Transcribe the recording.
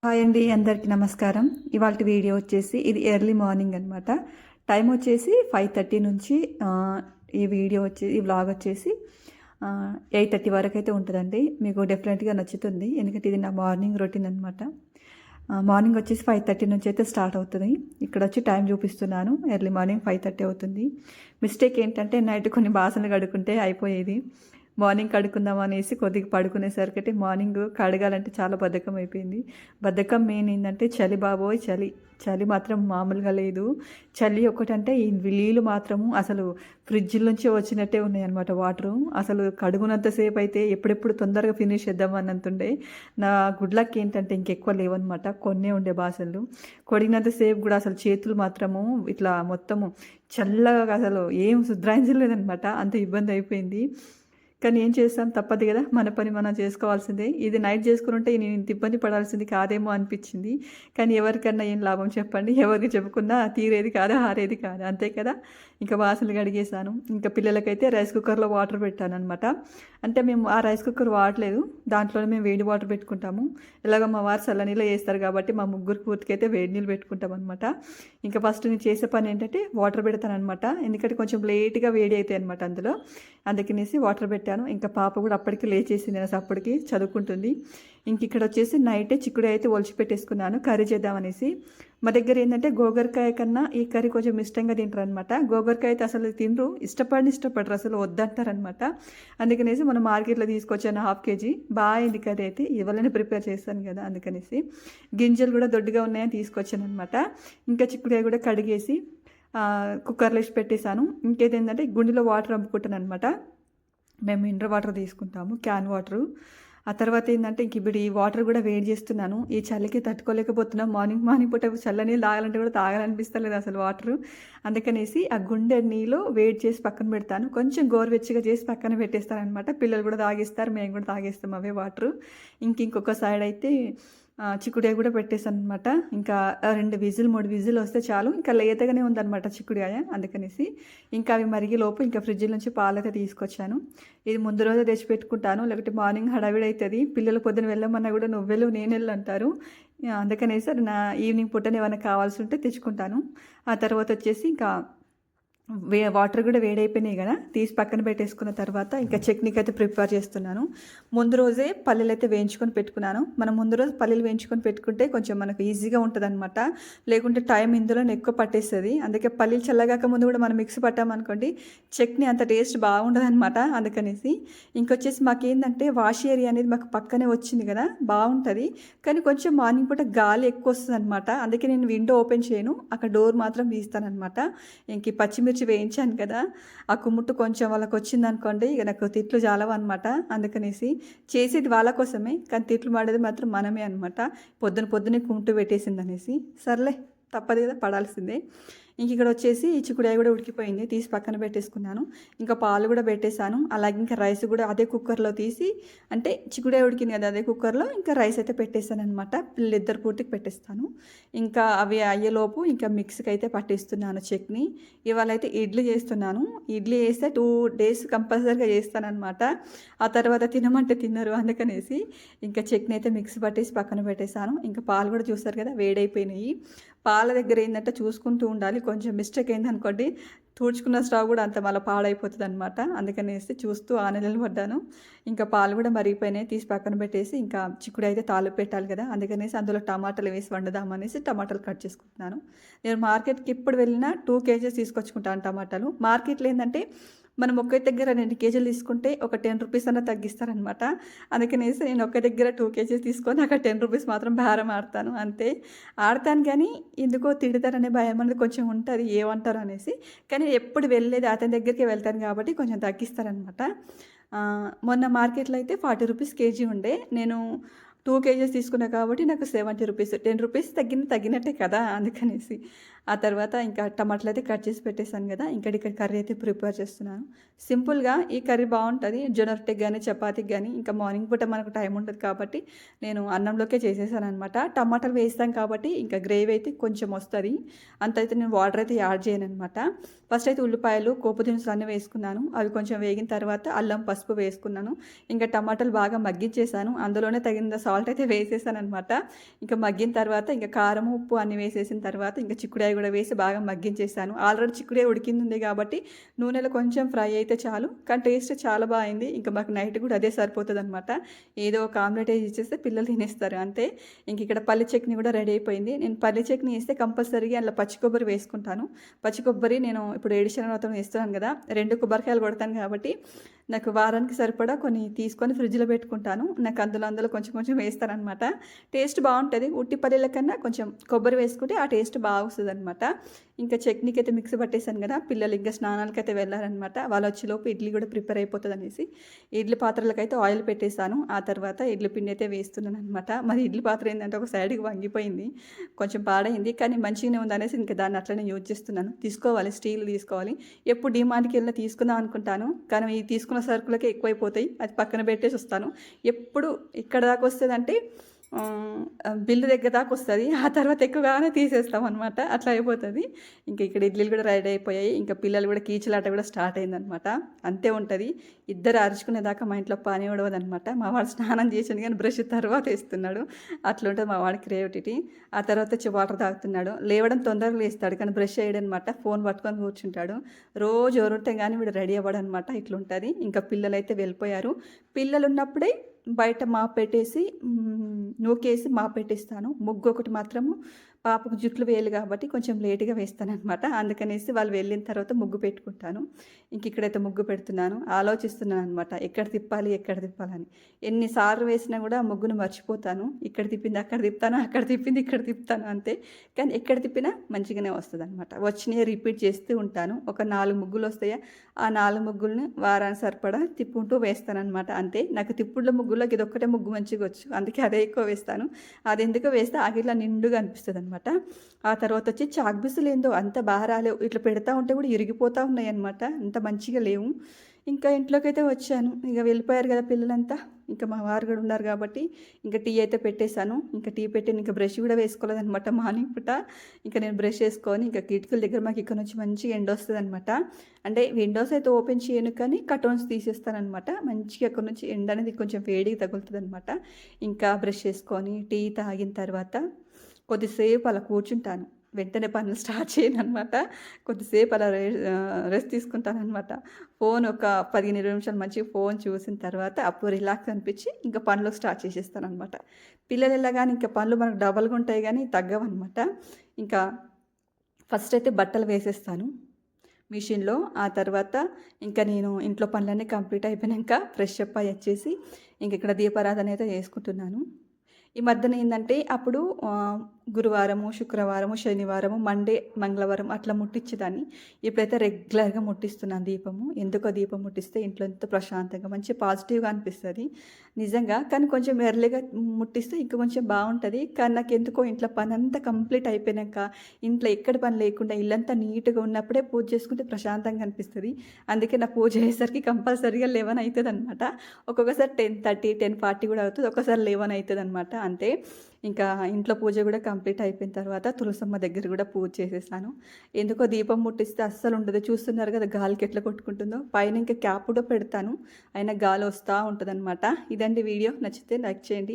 Hi అండి, అందరికీ నమస్కారం. ఇవాల్టి వీడియో వచ్చేసి ఇది ఎర్లీ మార్నింగ్ అనమాట. టైం వచ్చేసి 5:30 నుంచి ఈ వ్లాగ్ వచ్చేసి 8:30 వరకు అయితే ఉంటుందండి. మీకు డెఫినెట్గా నచ్చుతుంది, ఎందుకంటే ఇది నా మార్నింగ్ రొటీన్ అనమాట. మార్నింగ్ వచ్చేసి 5:30 నుంచి అయితే స్టార్ట్ అవుతుంది. ఇక్కడ వచ్చి టైం చూపిస్తున్నాను, ఎర్లీ మార్నింగ్ 5:30 అవుతుంది. మిస్టేక్ ఏంటంటే నైట్ కొన్ని బాసనలు కడుక్కుంటే అయిపోయేది. మార్నింగ్ కడుక్కుందాం అనేసి కొద్దిగా పడుకునేసరికి మార్నింగ్ కడగాలంటే చాలా బద్ధకం అయిపోయింది. బద్ధకం మెయిన్ ఏంటంటే చలి, బాబోయ్ చలి. చలి మాత్రం మామూలుగా లేదు. చలి ఒకటంటే ఈ నీళ్ళు మాత్రము అసలు ఫ్రిడ్జ్ నుంచి వచ్చినట్టే ఉన్నాయన్నమాట వాటరు. అసలు కడుగునంతసేపు అయితే ఎప్పుడెప్పుడు తొందరగా ఫినిష్ చేద్దాం అన్నంతుండే. నా గుడ్ లక్ ఏంటంటే ఇంకెక్కువ లేవన్నమాట, కొన్నే ఉండే బాసనలు. కొడిగినంతసేపు కూడా అసలు చేతులు మాత్రము ఇట్లా మొత్తము చల్లగా అసలు ఏం శుద్రాయించలేదనమాట, అంత ఇబ్బంది అయిపోయింది. కానీ ఏం చేస్తాం, తప్పదు కదా, మన పని మనం చేసుకోవాల్సిందే. ఇది నైట్ చేసుకుని ఉంటే నేను ఇంత ఇబ్బంది పడాల్సింది కాదేమో అనిపించింది. కానీ ఎవరికన్నా ఏం లాభం చెప్పండి, ఎవరికి చెప్పుకున్నా తీరేది కాదు, ఆరేది కాదు, అంతే కదా. ఇంకా వాసనలు కడిగేసాను. ఇంకా పిల్లలకైతే రైస్ కుక్కర్లో వాటర్ పెట్టాను అనమాట. అంటే మేము ఆ రైస్ కుక్కర్ వాడలేదు, దాంట్లోనే మేము వేడి వాటర్ పెట్టుకుంటాము. ఇలాగ మా వారు చల్లనీళ్ళు వేస్తారు కాబట్టి మా ముగ్గురు పూర్తికైతే వేడి నీళ్ళు పెట్టుకుంటాం అనమాట. ఇంకా ఫస్ట్ నేను చేసే పని ఏంటంటే వాటర్ పెడతాను అనమాట, ఎందుకంటే కొంచెం లేట్గా వేడి అవుతాయి అనమాట అందులో. అందుకనేసి వాటర్ పెట్టాను. ఇంకా పాప కూడా అప్పటికి లేచేసింది, అప్పటికి చదువుకుంటుంది. ఇంక ఇక్కడ వచ్చేసి నైటే చిక్కుడు అయితే ఒలిచి పెట్టేసుకున్నాను కర్రీ చేద్దామనేసి. మా దగ్గర ఏంటంటే గోగరకాయ కన్నా ఈ కర్రీ కొంచెం ఇష్టంగా తింటారు అనమాట. గోగరకాయ అయితే అసలు తినరు, ఇష్టపడరు, అసలు వద్దంటారనమాట. అందుకనేసి మనం మార్కెట్లో తీసుకొచ్చాను 1/2 kg. బాగా అయింది కర్రీ అయితే, ఇవాళనే ప్రిపేర్ చేస్తాను కదా అందుకనేసి. గింజలు కూడా దొడ్డుగా ఉన్నాయని తీసుకొచ్చాను అనమాట. ఇంకా చిక్కుడుకాయ కూడా కడిగేసి కుక్కర్లో వేసి పెట్టేశాను. ఇంకేదేంటంటే గుండెలో వాటర్ అమ్ముకుంటాను అనమాట. మేము మినరల్ వాటర్ తీసుకుంటాము, క్యాన్ వాటరు. ఆ తర్వాత ఏంటంటే ఇంక ఇప్పుడు ఈ వాటర్ కూడా వేడి చేస్తున్నాను. ఈ చలికి తట్టుకోలేకపోతున్నాం. మార్నింగ్ పూట చల్లనీళ్ళు తాగాలంటే కూడా తాగాలనిపిస్తలేదు అసలు వాటరు. అందుకనేసి ఆ గుండె నీళ్ళు వేడి చేసి పక్కన పెడతాను, కొంచెం గోరువెచ్చగా చేసి పక్కన పెట్టేస్తాను అనమాట. పిల్లలు కూడా తాగేస్తారు, మేము కూడా తాగేస్తాం అవే వాటరు. ఇంకొక సైడ్ అయితే చిక్కుడుకాయ కూడా పెట్టేసాను అనమాట. ఇంకా 2 విజిల్ 3 విజిల్ వస్తే చాలు. ఇంకా లేతగానే ఉందన్నమాట చిక్కుడుకాయ, అందుకనేసి ఇంకా అవి మరిగేలోపు ఇంకా ఫ్రిడ్జ్ నుంచి పాలైతే తీసుకొచ్చాను. ఇది ముందు రోజే తెచ్చి పెట్టుకుంటాను, లేకపోతే మార్నింగ్ హడావిడి అవుతుంది. పిల్లలు పొద్దున వెళ్ళమన్నా కూడా నువ్వు వెళ్ళు నేను వెళ్ళు అంటారు. అందుకనేసి అది నా ఈవినింగ్ పుట్టని ఏమైనా కావాల్సి ఉంటే తెచ్చుకుంటాను. ఆ తర్వాత వచ్చేసి ఇంకా వాటర్ కూడా వేడైపోయినాయి కదా, తీసి పక్కన పెట్టేసుకున్న తర్వాత ఇంకా చట్నీకి అయితే ప్రిపేర్ చేస్తున్నాను. ముందు రోజే పల్లీలు అయితే వేయించుకొని పెట్టుకున్నాను. మనం ముందు రోజు పల్లీలు వేయించుకొని పెట్టుకుంటే కొంచెం మనకు ఈజీగా ఉంటుంది అనమాట, లేకుంటే టైం ఇందులోనే ఎక్కువ పట్టేస్తుంది. అందుకే పల్లీలు చల్లగాక ముందు కూడా మనం మిక్సీ పట్టామనుకోండి చట్నీ అంత టేస్ట్ బాగుండదు అనమాట. అందుకనేసి ఇంకొచ్చేసి మాకేంటంటే వాష్ ఏరియా అనేది మాకు పక్కనే వచ్చింది కదా, బాగుంటుంది. కానీ కొంచెం మార్నింగ్ పూట గాలి ఎక్కువ వస్తుంది అనమాట, అందుకే నేను విండో ఓపెన్ చేయను, అక్కడ డోర్ మాత్రం తీస్తాను అనమాట. ఇంక పచ్చిమిర్చి వేయించాను కదా, ఆ కుమ్ముట్టు కొంచెం వాళ్ళకి వచ్చిందనుకోండి ఇక నాకు తిట్లు జాలవన్నమాట. అందుకనేసి చేసేది వాళ్ళ కోసమే, కానీ తిట్లు పడేది మాత్రం మనమే అనమాట. పొద్దునే కుమ్ముట్టు పెట్టేసింది అనేసి, సర్లే తప్పదు కదా, పడాల్సిందే. ఇంక ఇక్కడ వచ్చేసి చిక్కుడుకాయ కూడా ఉడికిపోయింది, తీసి పక్కన పెట్టేసుకున్నాను. ఇంకా పాలు కూడా పెట్టేశాను. అలాగే ఇంకా రైస్ కూడా అదే కుక్కర్లో తీసి, అంటే చిక్కుడుకాయ ఉడికింది కదా అదే కుక్కర్లో ఇంకా రైస్ అయితే పెట్టేస్తాను అనమాట. పిల్లలిద్దరు పూర్తికి పెట్టేస్తాను. ఇంకా అవి అయ్యేలోపు ఇంకా మిక్సీకి అయితే పట్టిస్తున్నాను చట్నీ. ఇవాళ అయితే ఇడ్లీ చేస్తున్నాను. ఇడ్లీ వేస్తే 2 days కంపల్సరీగా చేస్తానమాట. ఆ తర్వాత తినమంటే తిన్నారు, అందుకనేసి ఇంకా చట్నీ అయితే మిక్సీ పట్టేసి పక్కన పెట్టేశాను. ఇంకా పాలు కూడా చూస్తారు కదా వేడైపోయినాయి. పాల దగ్గర ఏంటంటే చూసుకుంటూ ఉండాలి, కొంచెం మిస్టేక్ అయిందనుకోండి తుడుచుకున్న స్టవ్ కూడా అంత మళ్ళీ పాడైపోతుంది అనమాట. అందుకనేసి చూస్తూ ఆనెలలు పడ్డాను. ఇంకా పాలు కూడా మరిగిపోయినాయి, తీసి పక్కన పెట్టేసి ఇంకా చిక్కుడు అయితే తాలింపు పెట్టాలి కదా, అందుకనేసి అందులో టమాటాలు వేసి వండుదామనేసి టమాటాలు కట్ చేసుకుంటున్నాను. నేను మార్కెట్కి ఇప్పుడు వెళ్ళినా 2 kgs తీసుకొచ్చుకుంటాను టమాటాలు. మార్కెట్లో ఏంటంటే మనం ఒకే దగ్గర 2 kgs తీసుకుంటే ఒక 10 రూపీస్ అన్న తగ్గిస్తారనమాట. అందుకనేసి నేను ఒక్క దగ్గర 2 kgs తీసుకొని అక్కడ 10 రూపీస్ మాత్రం బేరం ఆడతాను, అంతే. ఆడతాను కానీ ఎందుకో తిడతారనే భయం అనేది కొంచెం ఉంటుంది, ఏమంటారు అనేసి. కానీ ఎప్పుడు వెళ్ళేది అతని దగ్గరికి వెళ్తాను కాబట్టి కొంచెం తగ్గిస్తారనమాట. మొన్న మార్కెట్లో అయితే 40 రూపీస్ కేజీ ఉండే, నేను 2 kgs తీసుకున్నా కాబట్టి నాకు 70 రూపీస్, 10 రూపీస్ తగ్గినట్టే కదా, అందుకనేసి ఆ తర్వాత ఇంకా టమాటాలు అయితే కట్ చేసి పెట్టేశాను కదా, ఇక్కడ కర్రీ అయితే ప్రిపేర్ చేస్తున్నాను. సింపుల్గా ఈ కర్రీ బాగుంటుంది జొన్న రొట్టెకి కానీ చపాతీకి కానీ. ఇంకా మార్నింగ్ పూట మనకు టైం ఉంటుంది కాబట్టి నేను అన్నంలోకే చేసేసాను అనమాట. టమాటాలు వేస్తాం కాబట్టి ఇంకా గ్రేవీ అయితే కొంచెం వస్తుంది, అంత అయితే నేను వాటర్ అయితే యాడ్ చేయను అనమాట. ఫస్ట్ అయితే ఉల్లిపాయలు పోపు దినుసులు అన్నీ వేసుకున్నాను. అవి కొంచెం వేగిన తర్వాత అల్లం పసుపు వేసుకున్నాను. ఇంకా టమాటాలు బాగా మగ్గించేసాను, అందులోనే తగిన సాల్ట్ అయితే వేసేసాను అనమాట. ఇంకా మగ్గిన తర్వాత ఇంకా కారం ఉప్పు అన్నీ వేసేసిన తర్వాత ఇంకా చిక్కుడాయ కూడా వేసి బాగా మగ్గించేసాను. ఆల్రెడీ చిక్కుడాయ ఉడికింది ఉంది కాబట్టి నూనెలో కొంచెం ఫ్రై అయితే చాలు, కానీ టేస్ట్ చాలా బాగుంది. ఇంకా మాకు నైట్ కూడా అదే సరిపోతుంది అనమాట. ఏదో ఒక ఆమ్లెట్ వేసి ఇచ్చేస్తే పిల్లలు తినేస్తారు అంతే. ఇంక ఇక్కడ పల్లి చట్నీ కూడా రెడీ అయిపోయింది. నేను పల్లి చట్నీ వేస్తే కంపల్సరీగా అందులో పచ్చి కొబ్బరి వేసుకుంటాను. పచ్చి కొబ్బరి నేను ఇప్పుడు ఏడిశనగపప్పు వేస్తున్నాను కదా, 2 కొబ్బరికాయలు కొడతాను కాబట్టి నాకు వారానికి సరిపడా కొన్ని తీసుకొని ఫ్రిడ్జ్లో పెట్టుకుంటాను. నాకు అందులో కొంచెం కొంచెం వేస్తానమాట. టేస్ట్ బాగుంటుంది. ఉట్టి పల్లీల కన్నా కొంచెం కొబ్బరి వేసుకుంటే ఆ టేస్ట్ బాగా వస్తుంది అనమాట. ఇంకా చట్నీకి అయితే మిక్సీ పట్టేశాను కదా, పిల్లలు ఇంకా స్నానాలకి అయితే వెళ్ళారనమాట. వాళ్ళు వచ్చేలోపు ఇడ్లీ కూడా ప్రిపేర్ అయిపోతుంది అనేసి ఇడ్లీ పాత్రలకైతే ఆయిల్ పెట్టేశాను. ఆ తర్వాత ఇడ్లీ పిండి అయితే వేస్తున్నాను అనమాట. మరి ఇడ్లీ పాత్ర ఏంటంటే ఒక సైడ్కి వంగిపోయింది, కొంచెం పాడైంది, కానీ మంచిగానే ఉంది అనేసి ఇంకా దాన్ని అట్లనే యూజ్ చేస్తున్నాను. తీసుకోవాలి, స్టీల్ తీసుకోవాలి. ఎప్పుడు డిమార్ట్కి వెళ్ళినా తీసుకుందాం అనుకుంటాను, కానీ ఈ తీసుకున్న సరుకులకే ఎక్కువైపోతాయి, అది పక్కన పెట్టేసి వస్తాను. ఎప్పుడు ఇక్కడ దాకా వస్తుందంటే బిల్లు దగ్గర దాకా వస్తుంది, ఆ తర్వాత ఎక్కువగానే తీసేస్తాం అనమాట. అట్లా అయిపోతుంది. ఇంకా ఇక్కడ ఇడ్లీలు కూడా రెడీ అయిపోయాయి. ఇంకా పిల్లలు కూడా కీచులాట కూడా స్టార్ట్ అయిందనమాట. అంతే ఉంటుంది, ఇద్దరు అరుచుకునేదాకా మా ఇంట్లో పని ఉడవదనమాట. మా వాడు స్నానం చేసిండు కానీ బ్రష్ తర్వాత వేస్తున్నాడు, అట్లా ఉంటుంది మా వాడి క్రియేటివిటీ. ఆ తర్వాత వచ్చి వాటర్ తాగుతున్నాడు. లేవడం తొందరగా లేస్తాడు కానీ బ్రష్ చేయడనమాట, ఫోన్ పట్టుకొని కూర్చుంటాడు. రోజు ఎవరుంటే కానీ వీడు రెడీ అవ్వడనమాట. ఇట్లుంటుంది. ఇంకా పిల్లలు అయితే వెళ్ళిపోయారు. పిల్లలు ఉన్నప్పుడే బయట మాప్ పెట్టేసి నూకేసి మాప్ పెట్టేస్తాను. ముగ్గు ఒకటి మాత్రము పాపకు జుట్లు వేయాలి కాబట్టి కొంచెం లేట్గా వేస్తానమాట. అందుకనేసి వాళ్ళు వెళ్ళిన తర్వాత ముగ్గు పెట్టుకుంటాను. ఇంక ఇక్కడైతే ముగ్గు పెడుతున్నాను, ఆలోచిస్తున్నాను అనమాట ఎక్కడ తిప్పాలని. ఎన్నిసార్లు వేసినా కూడా ముగ్గును మర్చిపోతాను. ఇక్కడ తిప్పింది అక్కడ తిప్పుతాను, అక్కడ తిప్పింది ఇక్కడ తిప్పుతాను అంతే. కానీ ఎక్కడ తిప్పినా మంచిగానే వస్తుంది అనమాట. వచ్చినాయి రిపీట్ చేస్తూ ఉంటాను. ఒక 4 ముగ్గులు వస్తాయా, ఆ 4 ముగ్గులను వారానికి సరిపడా తిప్పుకుంటూ వేస్తానమాట. అంతే. నాకు తిప్పుడుల ముగ్గులోకి ఇది ఒక్కటే ముగ్గు మంచిగా వచ్చు, అందుకే అదే ఎక్కువ వేస్తాను. అది ఎందుకో వేస్తే ఆగిట్లా నిండుగా అనిపిస్తుంది అనమాట. ఆ తర్వాత వచ్చి చాక్బీసులు ఏందో అంత బాగా రాలేవు, ఇట్లా పెడతా ఉంటే కూడా ఇరిగిపోతూ ఉన్నాయి అనమాట, అంత మంచిగా లేవు. ఇంకా ఇంట్లోకి అయితే వచ్చాను. ఇక వెళ్ళిపోయారు కదా పిల్లలంతా, ఇంకా మా వారు కూడా ఉన్నారు కాబట్టి ఇంకా టీ అయితే పెట్టేశాను. ఇంకా టీ పెట్టి ఇంకా బ్రష్ కూడా వేసుకోలేదనమాట మార్నింగ్ పూట. ఇంకా నేను బ్రష్ వేసుకొని ఇంకా కిటికీల దగ్గర మాకు ఇక్కడ నుంచి మంచిగా ఎండ వస్తుంది అనమాట. అంటే విండోస్ అయితే ఓపెన్ చేయను కానీ కర్టన్స్ తీసేస్తానమాట. మంచిగా అక్కడ నుంచి ఎండ అనేది కొంచెం వేడిగా తగులుతుంది అనమాట. ఇంకా బ్రష్ చేసుకొని టీ తాగిన తర్వాత కొద్దిసేపు అలా కూర్చుంటాను. వెంటనే పనులు స్టార్ట్ చేయను అనమాట. కొద్దిసేపు అలా రెస్ట్ తీసుకుంటానమాట. ఫోన్ ఒక 15-20 నిమిషాలు మంచిగా ఫోన్ చూసిన తర్వాత అప్పుడు రిలాక్స్ అనిపించి ఇంకా పనులు స్టార్ట్ చేసేస్తానమాట. పిల్లలు వెళ్ళగానే ఇంకా పనులు మనకు డబల్గా ఉంటాయి కానీ తగ్గవన్నమాట. ఇంకా ఫస్ట్ అయితే బట్టలు వేసేస్తాను మిషన్లో. ఆ తర్వాత ఇంకా నేను ఇంట్లో పనులన్నీ కంప్లీట్ అయిపోయాక ఫ్రెష్ అప్ అయ్యి వచ్చేసి ఇంక ఇక్కడ దీపారాధన అయితే చేసుకుంటున్నాను. ఈ మధ్యన ఏంటంటే అప్పుడు గురువారము, శుక్రవారము, శనివారము, మండే, మంగళవారం అట్లా ముట్టించేదాన్ని. ఇప్పుడైతే రెగ్యులర్గా ముట్టిస్తున్నాను దీపము. ఎందుకో దీపం ముట్టిస్తే ఇంట్లో ఎంతో ప్రశాంతంగా మంచి పాజిటివ్గా అనిపిస్తుంది నిజంగా. కానీ కొంచెం ఎర్లీగా ముట్టిస్తే ఇంకా కొంచెం బాగుంటుంది. కానీ నాకు ఎందుకో ఇంట్లో పని అంతా కంప్లీట్ అయిపోయాక ఇంట్లో ఎక్కడ పని లేకుండా ఇల్లంతా నీట్గా ఉన్నప్పుడే పూజ చేసుకుంటే ప్రశాంతంగా అనిపిస్తుంది. అందుకే నా పూజ అయ్యేసరికి కంపల్సరీగా 11 అవుతుంది అనమాట. ఒక్కొక్కసారి 10:30, 10:40 కూడా అవుతుంది, ఒక్కొక్కసారి 11 అవుతుంది అనమాట. అంతే. ఇంకా ఇంట్లో పూజ కూడా కంప్లీట్ అయిపోయిన తర్వాత తులసమ్మ దగ్గర కూడా పూజ చేసేసాను. ఎందుకో దీపం ముట్టిస్తే అస్సలు ఉండదు. చూస్తున్నారు కదా గాలికి ఎట్లా కొట్టుకుంటుందో. పైన ఇంకా క్యాప్ కూడా పెడతాను, అయినా గాలి వస్తూ ఉంటుంది అనమాట. ఇదండి వీడియో. నచ్చితే లైక్ చేయండి.